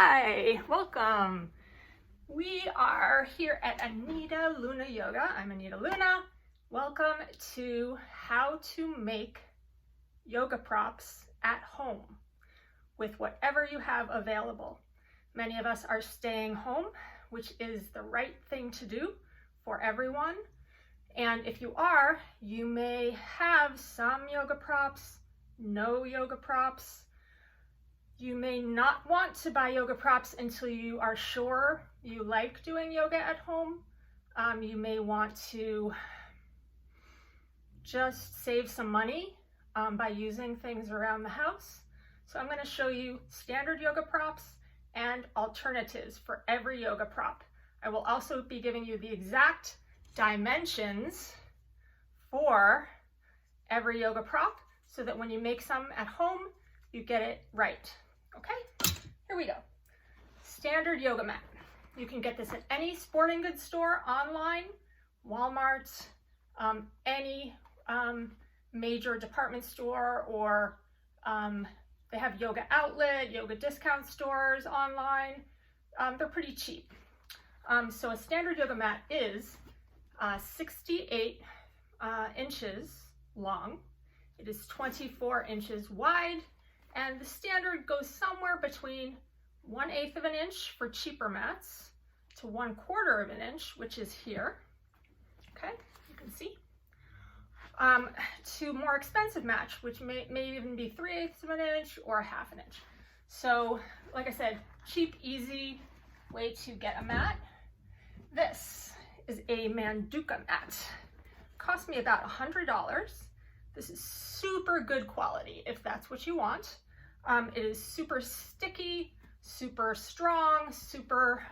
Hi, welcome. We are here at Anita Luna Yoga. I'm Anita Luna. Welcome to how to make yoga props at home with whatever you have available. Many of us are staying home, which is the right thing to do for everyone. And if you are, you may have some yoga props, no yoga props. You may not want to buy yoga props until you are sure you like doing yoga at home. You may want to just save some money by using things around the house. So I'm going to show you standard yoga props and alternatives for every yoga prop. I will also be giving you the exact dimensions for every yoga prop so that when you make some at home, you get it right. Okay, here we go. Standard yoga mat. You can get this at any sporting goods store, online, Walmart, any major department store, or they have yoga outlet, yoga discount stores online. They're pretty cheap. So a standard yoga mat is 68 inches long. It is 24 inches wide. And the standard goes somewhere between 1/8 of an inch for cheaper mats to 1/4 of an inch, which is here. Okay, you can see. To more expensive mats, which may even be 3/8 of an inch or 1/2 an inch. So, like I said, cheap, easy way to get a mat. This is a Manduka mat. Cost me about $100. This is super good quality if that's what you want. It is super sticky, super strong, super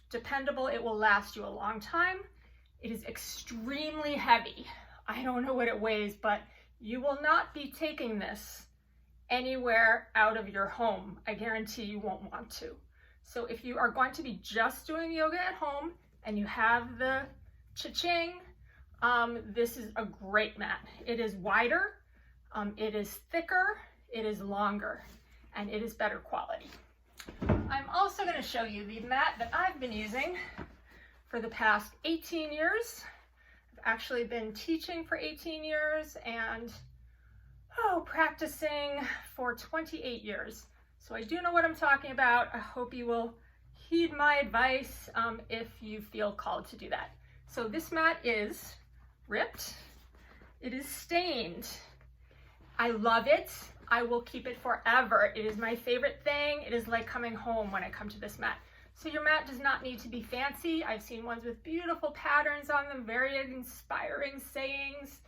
dependable. It will last you a long time. It is extremely heavy. I don't know what it weighs, but you will not be taking this anywhere out of your home. I guarantee you won't want to. So if you are going to be just doing yoga at home and you have the cha-ching, this is a great mat. It is wider, it is thicker, it is longer, and it is better quality. I'm also going to show you the mat that I've been using for the past 18 years. I've actually been teaching for 18 years and practicing for 28 years. So I do know what I'm talking about. I hope you will heed my advice if you feel called to do that. So this mat is ripped. It is stained. I love it. I will keep it forever. It is my favorite thing. It is like coming home when I come to this mat. So your mat does not need to be fancy. I've seen ones with beautiful patterns on them, very inspiring sayings.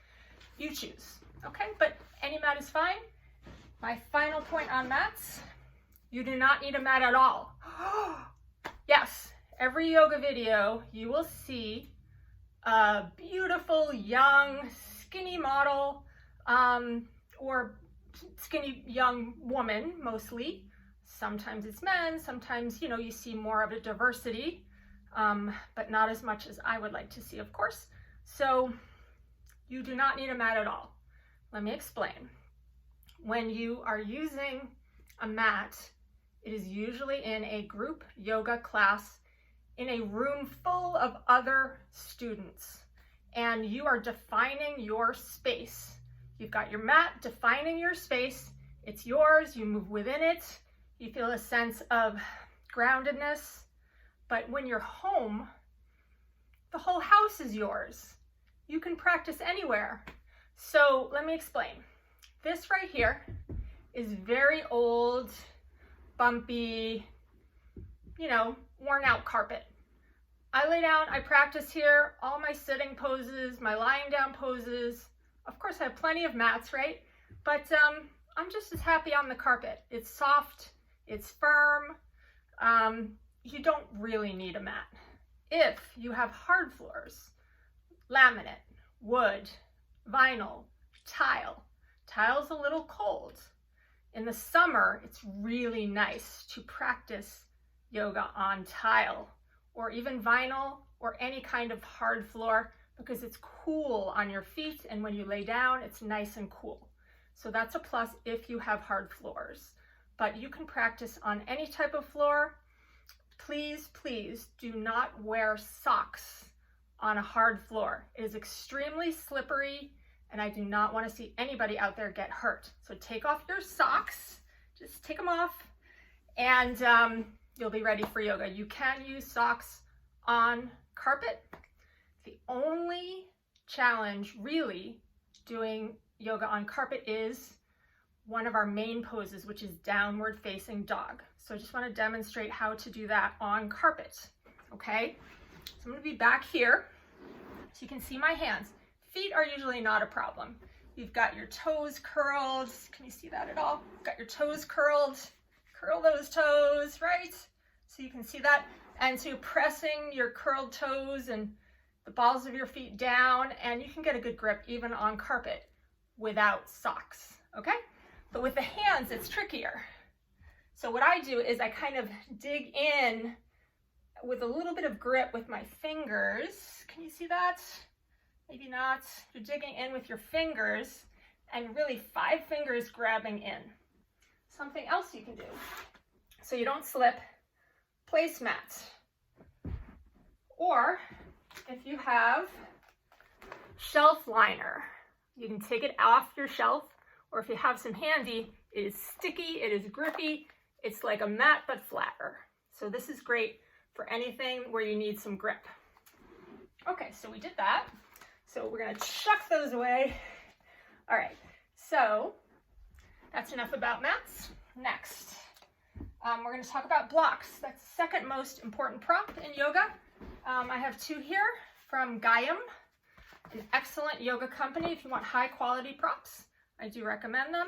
You choose, okay? But any mat is fine. My final point on mats, you do not need a mat at all. Yes, every yoga video you will see a beautiful young skinny model or skinny young woman mostly. Sometimes it's men, sometimes you see more of a diversity, but not as much as I would like to see, of course. So you do not need a mat at all. Let me explain. When you are using a mat, it is usually in a group yoga class in a room full of other students, and you are defining your space. You've got your mat defining your space. It's yours. You move within it. You feel a sense of groundedness. But when you're home, the whole house is yours. You can practice anywhere. So let me explain. This right here is very old, bumpy, worn out carpet. I lay down, I practice here, all my sitting poses, my lying down poses. Of course, I have plenty of mats, right? But I'm just as happy on the carpet. It's soft, it's firm. You don't really need a mat. If you have hard floors, laminate, wood, vinyl, tile. Tile's a little cold. In the summer, it's really nice to practice yoga on tile or even vinyl or any kind of hard floor because it's cool on your feet, and when you lay down, it's nice and cool. So that's a plus if you have hard floors. but you can practice on any type of floor. Please, please do not wear socks on a hard floor. It is extremely slippery, and I do not want to see anybody out there get hurt. So take off your socks, just take them off, and you'll be ready for yoga. You can use socks on carpet. The only challenge really doing yoga on carpet is one of our main poses, which is downward facing dog. So I just want to demonstrate how to do that on carpet. Okay, so I'm going to be back here so you can see my hands. Feet are usually not a problem. You've got your toes curled. Can you see that at all? You've got your toes curled. Curl those toes, right? So you can see that. And so you're pressing your curled toes and the balls of your feet down, and you can get a good grip even on carpet without socks, okay? But with the hands, it's trickier. So what I do is I kind of dig in with a little bit of grip with my fingers. Can you see that? Maybe not. You're digging in with your fingers and really 5 fingers grabbing in. Something else you can do so you don't slip, placemats. Or if you have shelf liner, you can take it off your shelf, or if you have some handy, it is sticky, it is grippy, it's like a mat but flatter. So this is great for anything where you need some grip. Okay, so we did that. So we're gonna chuck those away. All right, so that's enough about mats. Next, we're gonna talk about blocks. That's the second most important prop in yoga. I have 2 here from Gayam, an excellent yoga company. If you want high quality props, I do recommend them.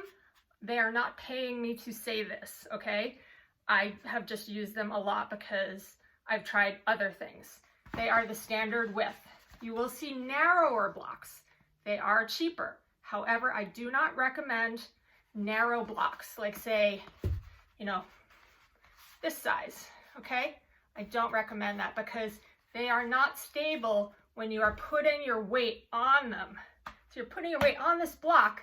They are not paying me to say this, okay? I have just used them a lot because I've tried other things. They are the standard width. You will see narrower blocks. They are cheaper. However, I do not recommend narrow blocks, like say, you know, this size, okay? I don't recommend that because they are not stable when you are putting your weight on them. So you're putting your weight on this block,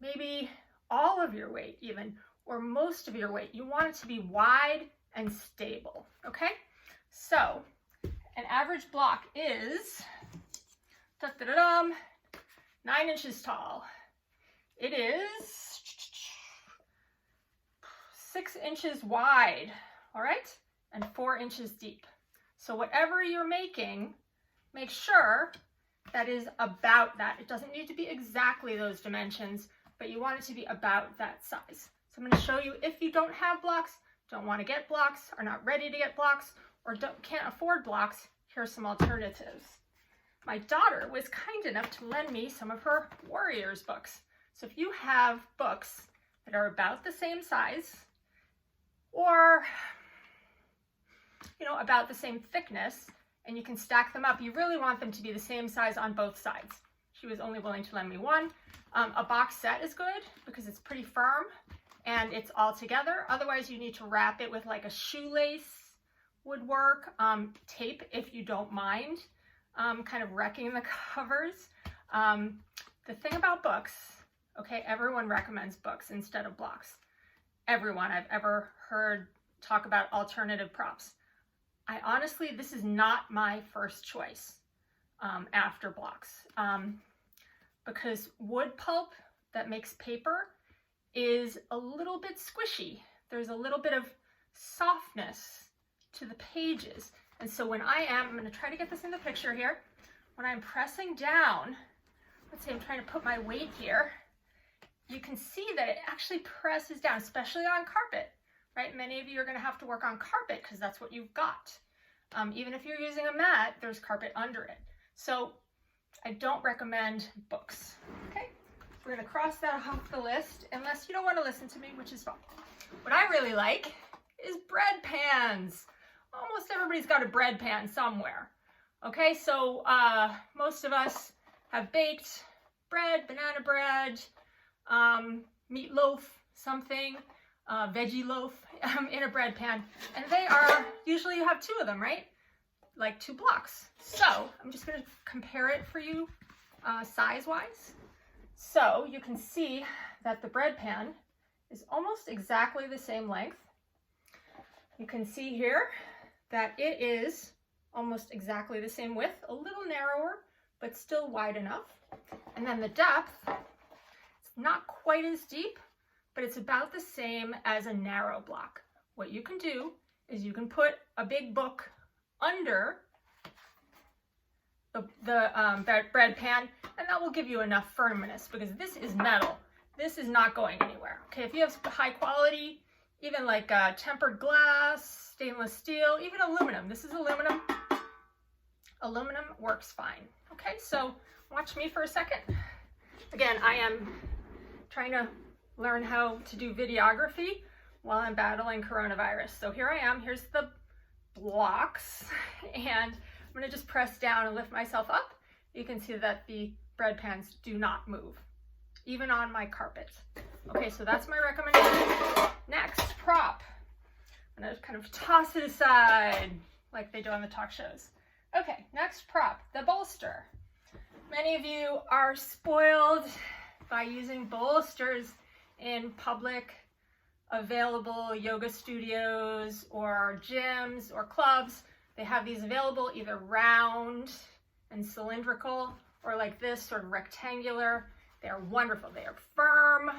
maybe all of your weight even, or most of your weight. You want it to be wide and stable, okay? So an average block is 9 inches tall. It is 6 inches wide, all right? And 4 inches deep. So whatever you're making, make sure that is about that. It doesn't need to be exactly those dimensions, but you want it to be about that size. So I'm going to show you, if you don't have blocks, don't want to get blocks, are not ready to get blocks, or can't afford blocks, here's some alternatives. My daughter was kind enough to lend me some of her Warriors books. So if you have books that are about the same size, or about the same thickness, and you can stack them up, you really want them to be the same size on both sides. She was only willing to lend me one. A box set is good because it's pretty firm and it's all together. Otherwise, you need to wrap it with like a shoelace would work, tape if you don't mind, kind of wrecking the covers. The thing about books, okay, everyone recommends books instead of blocks. Everyone I've ever heard talk about alternative props. I honestly, this is not my first choice after blocks, because wood pulp that makes paper is a little bit squishy. There's a little bit of softness to the pages. And so when I'm going to try to get this in the picture here, when I'm pressing down, let's say I'm trying to put my weight here, you can see that it actually presses down, especially on carpet, right? Many of you are going to have to work on carpet because that's what you've got. Even if you're using a mat, there's carpet under it. So I don't recommend books, okay? We're going to cross that off the list, unless you don't want to listen to me, which is fine. What I really like is bread pans. Almost everybody's got a bread pan somewhere, okay? So most of us have baked bread, banana bread, meatloaf, something, veggie loaf in a bread pan, and they are, usually you have 2 of them, right? Like 2 blocks. So I'm just going to compare it for you size-wise. So you can see that the bread pan is almost exactly the same length. You can see here that it is almost exactly the same width, a little narrower, but still wide enough. And then the depth, it's not quite as deep, but it's about the same as a narrow block. What you can do is you can put a big book under the bread pan, and that will give you enough firmness, because this is metal. This is not going anywhere. Okay, if you have high quality, even like tempered glass, stainless steel, even aluminum. This is aluminum. Aluminum works fine. Okay, so watch me for a second. Again, I am trying to learn how to do videography while I'm battling coronavirus. So here I am. Here's the blocks, and I'm going to just press down and lift myself up. You can see that the bread pans do not move, even on my carpet. Okay, so that's my recommendation. Next, prop. I'm going to kind of toss it aside like they do on the talk shows. Okay, next prop, the bolster. Many of you are spoiled by using bolsters in public available yoga studios or gyms or clubs. They have these available either round and cylindrical or like this sort of rectangular. They're wonderful. They are firm.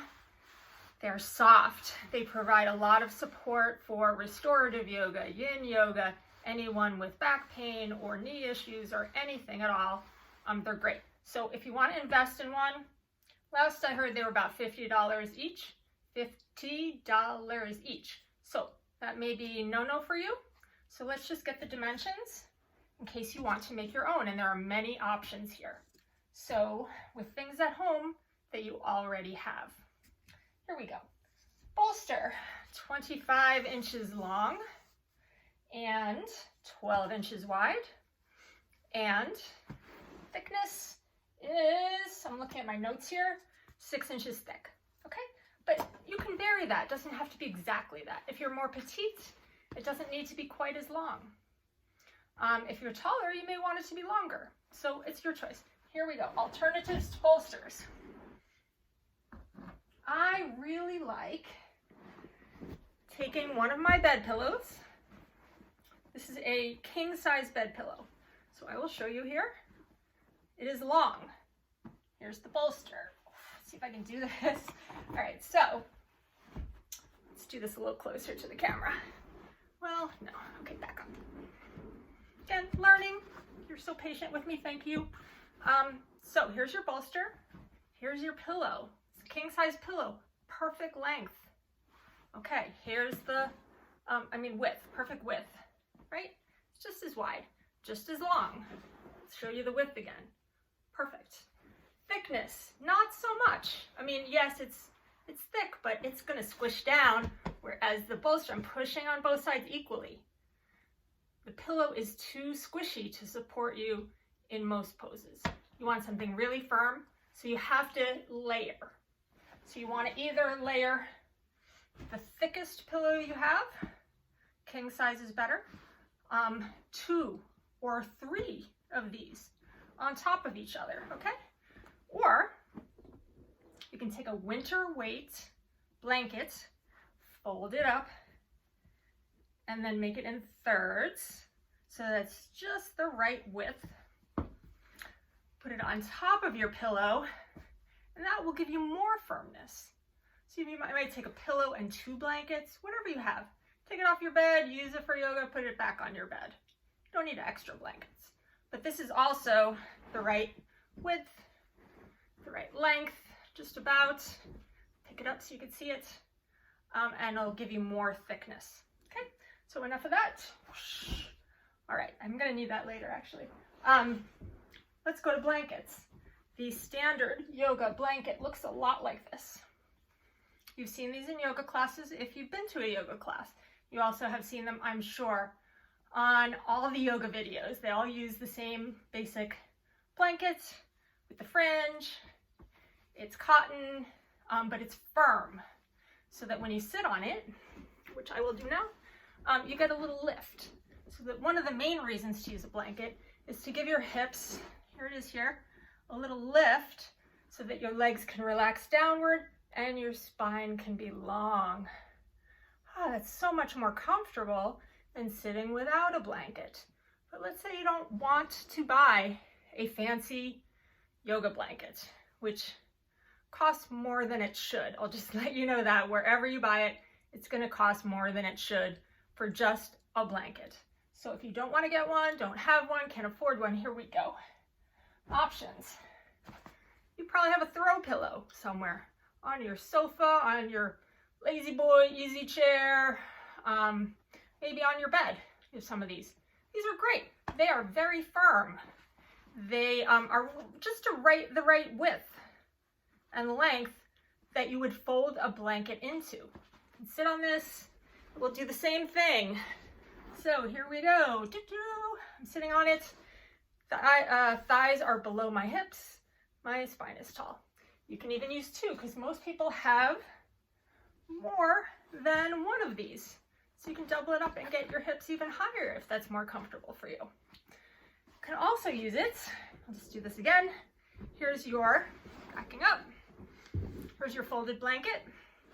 They're soft. They provide a lot of support for restorative yoga, yin yoga, anyone with back pain or knee issues or anything at all. They're great. So if you want to invest in one, last I heard they were about $50 each. $50 each. So that may be no for you. So let's just get the dimensions in case you want to make your own. And there are many options here. So with things at home that you already have. Here we go. Bolster, 25 inches long and 12 inches wide. And thickness is, I'm looking at my notes here, 6 inches thick. Okay, but you can vary that. It doesn't have to be exactly that. If you're more petite, it doesn't need to be quite as long. If you're taller, you may want it to be longer. So it's your choice. Here we go. Alternatives to bolsters. I really like taking one of my bed pillows. This is a king size bed pillow. So I will show you here. It is long. Here's the bolster. Let's see if I can do this. All right, so let's do this a little closer to the camera. Well, no, okay, back up. Again, learning. You're so patient with me, thank you. So here's your bolster. Here's your pillow. It's a king size pillow, perfect length. Okay, here's the, width, perfect width, right? It's just as wide, just as long. Let's show you the width again. Perfect. Thickness, not so much. I mean, yes, it's thick, but it's gonna squish down, whereas the bolster, I'm pushing on both sides equally. The pillow is too squishy to support you in most poses. You want something really firm, so you have to layer. So you want to either layer the thickest pillow you have, king size is better, 2 or 3 of these on top of each other, okay? Or you can take a winter weight blanket, fold it up, and then make it in thirds so that's just the right width. Put it on top of your pillow, and that will give you more firmness. So you might take a pillow and 2 blankets, whatever you have. Take it off your bed, use it for yoga, put it back on your bed. You don't need extra blankets. But this is also the right width, the right length, just about. Pick it up so you can see it, and it'll give you more thickness. Okay, so enough of that. All right, I'm gonna need that later actually. Let's go to blankets. The standard yoga blanket looks a lot like this. You've seen these in yoga classes if you've been to a yoga class. You also have seen them, I'm sure, on all the yoga videos. They all use the same basic blanket with the fringe. It's cotton, but it's firm, so that when you sit on it, which I will do now, you get a little lift. So that one of the main reasons to use a blanket is to give your hips, here it is here, a little lift so that your legs can relax downward and your spine can be long. Oh, that's so much more comfortable than sitting without a blanket. But let's say you don't want to buy a fancy yoga blanket, which costs more than it should. I'll just let you know that wherever you buy it, it's going to cost more than it should for just a blanket. So if you don't want to get one, don't have one, can't afford one, here we go. Options. You probably have a throw pillow somewhere on your sofa, on your lazy boy easy chair, maybe on your bed. You have some of these. These are great. They are very firm. They are just the right width and length that you would fold a blanket into. And sit on this. We'll do the same thing. So here we go. I'm sitting on it. The thighs are below my hips. My spine is tall. You can even use two because most people have more than one of these. So you can double it up and get your hips even higher if that's more comfortable for you. You can also use it. I'll just do this again. Here's your, backing up. Here's your folded blanket.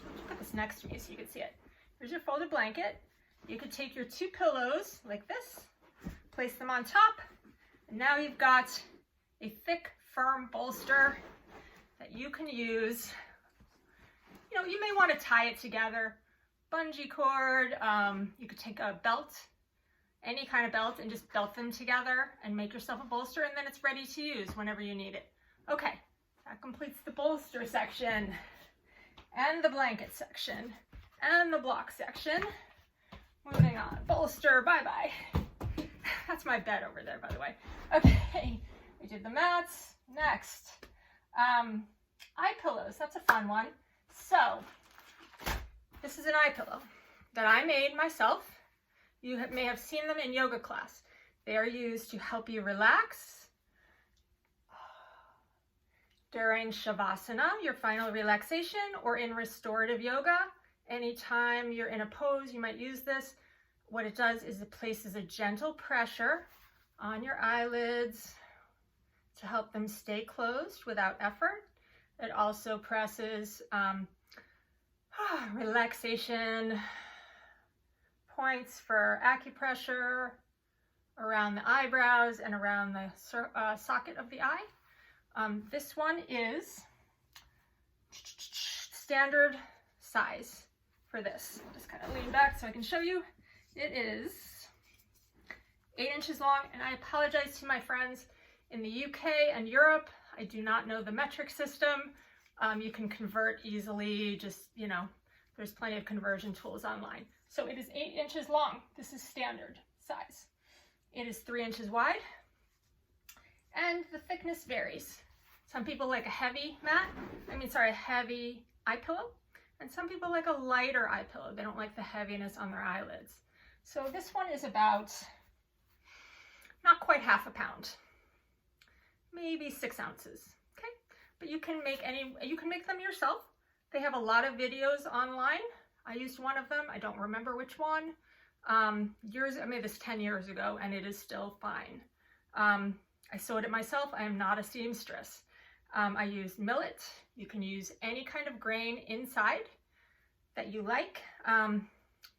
I'll put this next to me so you can see it. Here's your folded blanket. You could take your two pillows like this, place them on top, and now you've got a thick, firm bolster that you can use. You know, you may want to tie it together, bungee cord. You could take a belt, any kind of belt, and just belt them together and make yourself a bolster, and then it's ready to use whenever you need it. Okay, that completes the bolster section and the blanket section and the block section. Moving on, bolster, bye-bye. That's my bed over there, by the way. Okay, we did the mats. Next, eye pillows. That's a fun one. So, this is an eye pillow that I made myself. You may have seen them in yoga class. They are used to help you relax during Shavasana, your final relaxation, or in restorative yoga. Anytime you're in a pose, you might use this. What it does is it places a gentle pressure on your eyelids to help them stay closed without effort. It also presses relaxation points for acupressure around the eyebrows and around the socket of the eye. This one is standard size for this. I'll just kind of lean back so I can show you. It is 8 inches long, and I apologize to my friends in the UK and Europe. I do not know the metric system. You can convert easily, just, you know, there's plenty of conversion tools online. So it is 8 inches long. This is standard size. It is 3 inches wide, and the thickness varies. Some people like a heavy heavy eye pillow, and some people like a lighter eye pillow. They don't like the heaviness on their eyelids. So this one is about not quite half a pound, maybe 6 ounces. Okay, but you can make them yourself. They have a lot of videos online. I used one of them. I don't remember which one. I made this 10 years ago, and it is still fine. I sewed it myself. I am not a seamstress. I used millet. You can use any kind of grain inside that you like.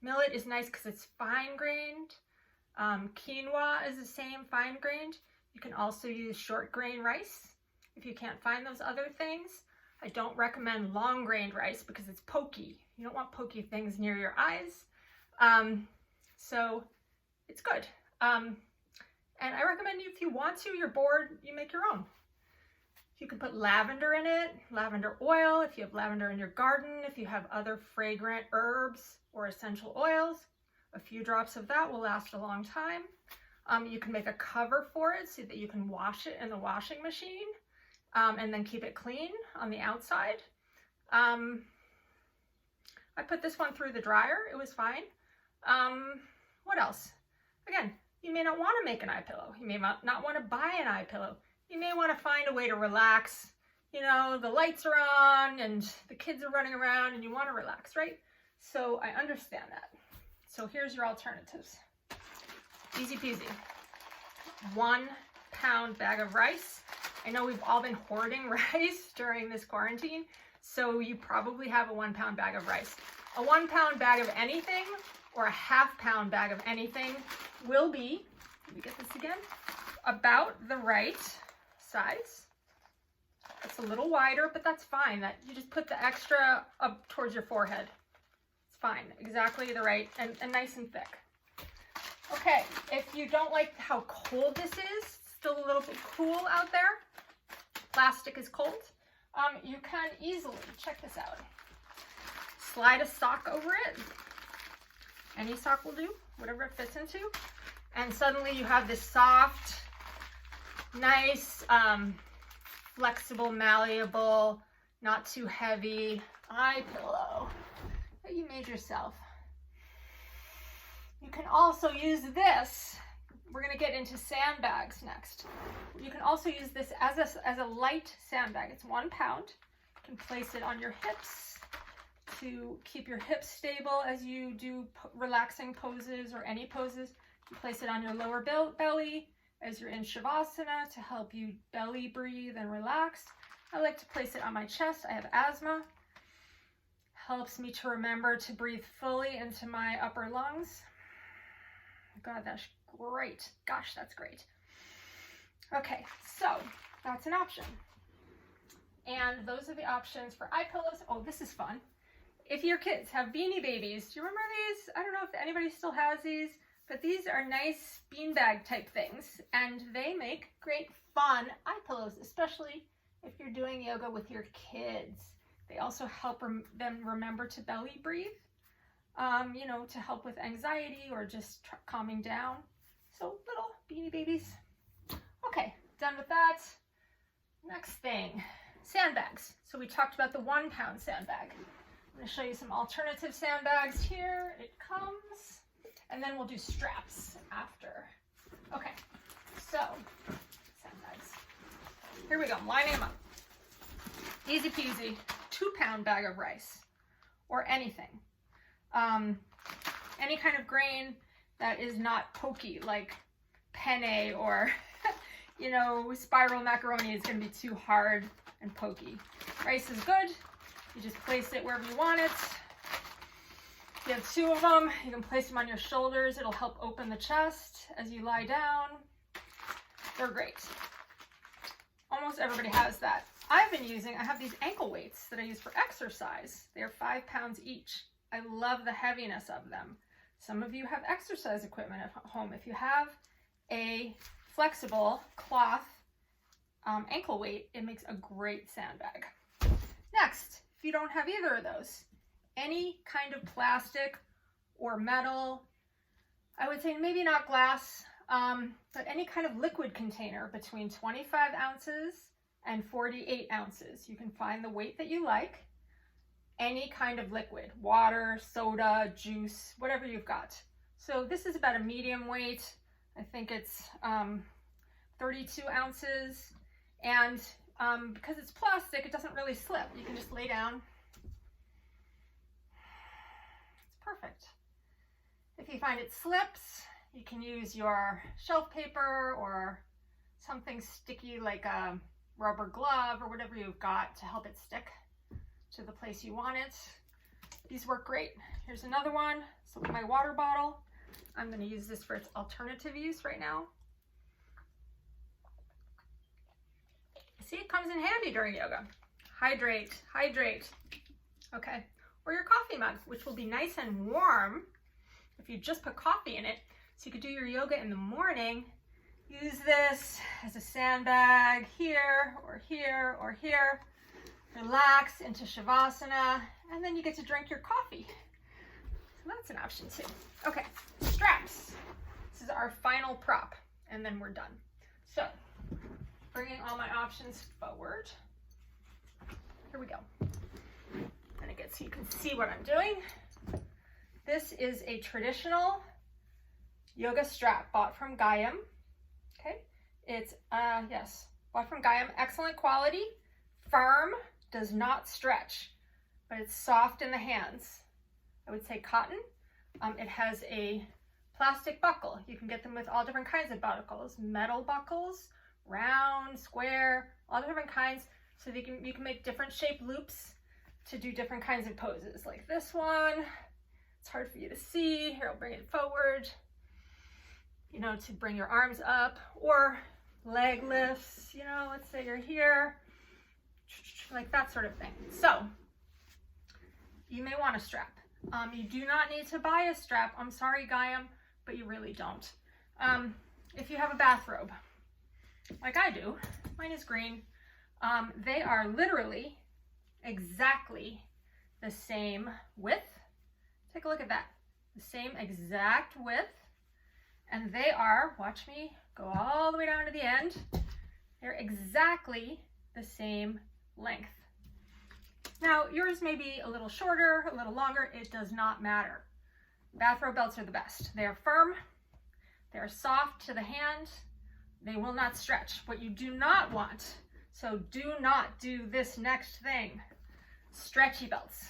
Millet is nice because it's fine-grained. Quinoa is the same, fine-grained. You can also use short-grain rice if you can't find those other things. I don't recommend long-grained rice because it's pokey. You don't want pokey things near your eyes. So it's good. And I recommend if you want to, you're bored, you make your own. You can put lavender in it, lavender oil, if you have lavender in your garden, if you have other fragrant herbs or essential oils, a few drops of that will last a long time. You can make a cover for it so that you can wash it in the washing machine and then keep it clean on the outside. I put this one through the dryer, it was fine. What else? Again, you may not want to make an eye pillow. You may not want to buy an eye pillow. You may want to find a way to relax. You know, the lights are on and the kids are running around and you want to relax, right? So I understand that. So here's your alternatives. Easy peasy. 1 pound bag of rice. I know we've all been hoarding rice during this quarantine, So you probably have a 1 pound bag of rice. A 1 pound bag of anything or a ½ pound bag of anything will be, let me get this again, about the right size. It's a little wider, but that's fine. That you just put the extra up towards your forehead. It's fine, exactly the right, and nice and thick. Okay, if you don't like how cold this is, still a little bit cool out there, plastic is cold, you can easily, check this out, slide a sock over it. Any sock will do, whatever it fits into. And suddenly you have this soft, nice, flexible, malleable, not too heavy eye pillow that you made yourself. You can also use this. We're going to get into sandbags next. You can also use this as a light sandbag. It's 1 pound. You can place it on your hips to keep your hips stable as you do relaxing poses or any poses. You place it on your lower belly as you're in Shavasana to help you belly breathe and relax. I like to place it on my chest. I have asthma. Helps me to remember to breathe fully into my upper lungs. God, that's great. Gosh, that's great. Okay, so that's an option. And those are the options for eye pillows. Oh, this is fun. If your kids have Beanie Babies, do you remember these? I don't know if anybody still has these, but these are nice beanbag type things, and they make great fun eye pillows, especially if you're doing yoga with your kids. They also help them remember to belly breathe, you know, to help with anxiety or just calming down. So little Beanie Babies. Okay, done with that. Next thing, sandbags. So we talked about the 1 pound sandbag. I'm going to show you some alternative sandbags here. It comes, and then we'll do straps after. Okay, so sandbags. Here we go, I'm lining them up. Easy peasy, 2 pound bag of rice or anything. Any kind of grain that is not pokey, like penne or, you know, spiral macaroni is going to be too hard and pokey. Rice is good. You just place it wherever you want it. If you have 2 of them, you can place them on your shoulders. It'll help open the chest as you lie down. They're great. Almost everybody has that. I have these ankle weights that I use for exercise. They're 5 pounds each. I love the heaviness of them. Some of you have exercise equipment at home. If you have a flexible cloth ankle weight, it makes a great sandbag. Next, if you don't have either of those, any kind of plastic or metal, I would say maybe not glass, but any kind of liquid container between 25 ounces and 48 ounces. You can find the weight that you like. Any kind of liquid, water, soda, juice, whatever you've got. So this is about a medium weight. I think it's 32 ounces. And because it's plastic, it doesn't really slip. You can just lay down. It's perfect. If you find it slips, you can use your shelf paper or something sticky like a rubber glove or whatever you've got to help it stick to the place you want it. These work great. Here's another one. So with my water bottle, I'm going to use this for its alternative use right now. See, it comes in handy during yoga. Hydrate, hydrate. Okay, or your coffee mug, which will be nice and warm if you just put coffee in it. So you could do your yoga in the morning. Use this as a sandbag here or here or here. Relax into Shavasana, and then you get to drink your coffee. So that's an option too. Okay, straps. This is our final prop, and then we're done. So, bringing all my options forward. Here we go. And it gets so you can see what I'm doing. This is a traditional yoga strap bought from Gayam. Okay, it's bought from Gayam. Excellent quality, firm. Does not stretch, but it's soft in the hands. I would say cotton. It has a plastic buckle. You can get them with all different kinds of buckles, metal buckles, round, square, all different kinds. So you can make different shape loops to do different kinds of poses, like this one. It's hard for you to see. Here, I'll bring it forward, you know, to bring your arms up, or leg lifts, you know, let's say you're here, like that sort of thing. So you may want a strap. You do not need to buy a strap. I'm sorry, Gaiam, but you really don't. If you have a bathrobe, like I do, mine is green, they are literally exactly the same width. Take a look at that. The same exact width. And they are, watch me go all the way down to the end. They're exactly the same length. Now, yours may be a little shorter, a little longer. It does not matter. Bathrobe belts are the best. They are firm. They're soft to the hand. They will not stretch. What you do not want, so do not do this next thing, stretchy belts.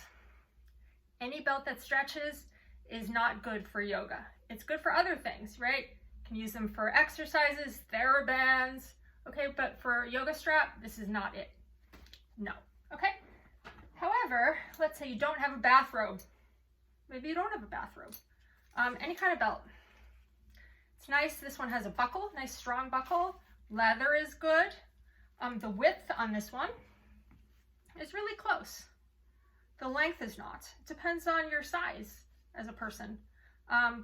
Any belt that stretches is not good for yoga. It's good for other things, right? You can use them for exercises, TheraBands, okay? But for a yoga strap, this is not it. No, okay? However, let's say you don't have a bathrobe. Maybe you don't have a bathrobe. Any kind of belt. It's nice. This one has a buckle, nice strong buckle. Leather is good. The width on this one is really close. The length is not. It depends on your size as a person.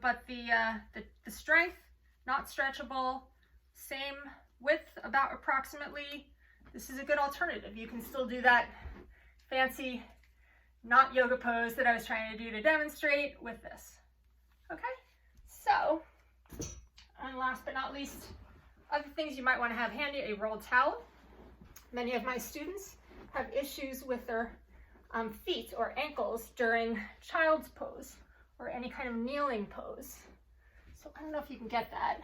But the strength, not stretchable, same width, about approximately. This is a good alternative. You can still do that fancy, not yoga pose that I was trying to do to demonstrate with this. Okay, so, and last but not least, other things you might want to have handy, a rolled towel. Many of my students have issues with their feet or ankles during child's pose or any kind of kneeling pose. So I don't know if you can get that,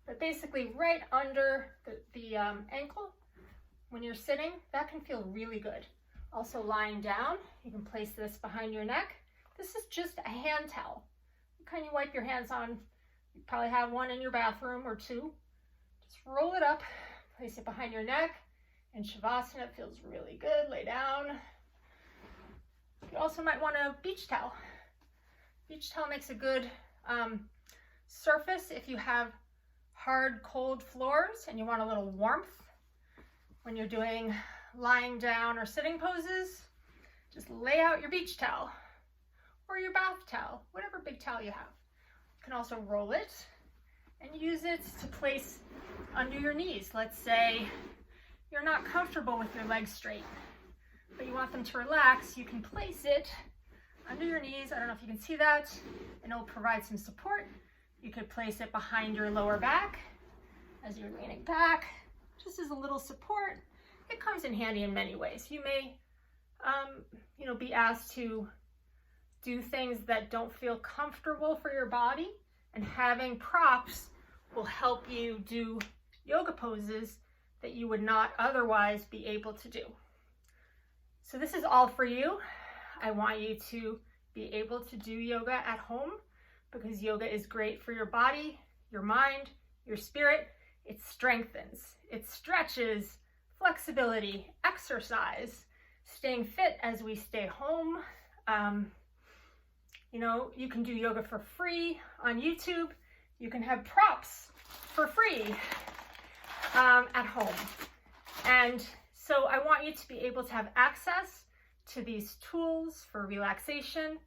but basically right under the ankle, when you're sitting, that can feel really good. Also lying down, you can place this behind your neck. This is just a hand towel. What kind you wipe your hands on? You probably have one in your bathroom or two. Just roll it up, place it behind your neck. In Shavasana, it feels really good. Lay down. You also might want a beach towel. Beach towel makes a good surface if you have hard, cold floors and you want a little warmth when you're doing lying down or sitting poses. Just lay out your beach towel or your bath towel, whatever big towel you have. You can also roll it and use it to place under your knees. Let's say you're not comfortable with your legs straight, but you want them to relax. You can place it under your knees. I don't know if you can see that, and it'll provide some support. You could place it behind your lower back as you're leaning back, just as a little support. It comes in handy in many ways. You may, be asked to do things that don't feel comfortable for your body, and having props will help you do yoga poses that you would not otherwise be able to do. So this is all for you. I want you to be able to do yoga at home because yoga is great for your body, your mind, your spirit. It strengthens, it stretches, flexibility, exercise, staying fit as we stay home. You can do yoga for free on YouTube. You can have props for free at home. And so I want you to be able to have access to these tools for relaxation,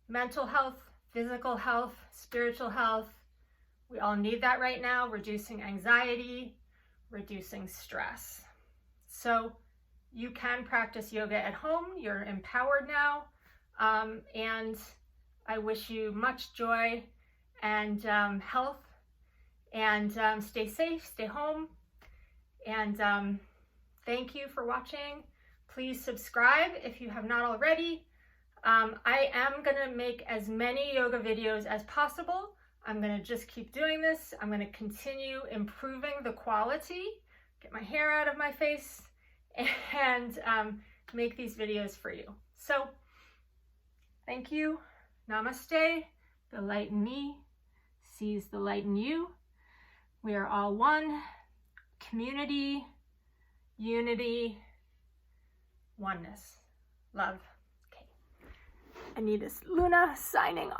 mental health, physical health, spiritual health. We all need that right now, reducing anxiety, reducing stress. So you can practice yoga at home. You're empowered now. And I wish you much joy and health, and stay safe, stay home. And thank you for watching. Please subscribe if you have not already. I am gonna make as many yoga videos as possible. I'm gonna just keep doing this. I'm gonna continue improving the quality, get my hair out of my face, and make these videos for you. So thank you. Namaste. The light in me sees the light in you. We are all one. Community, unity, oneness. Love. Okay. Anita Luna signing off.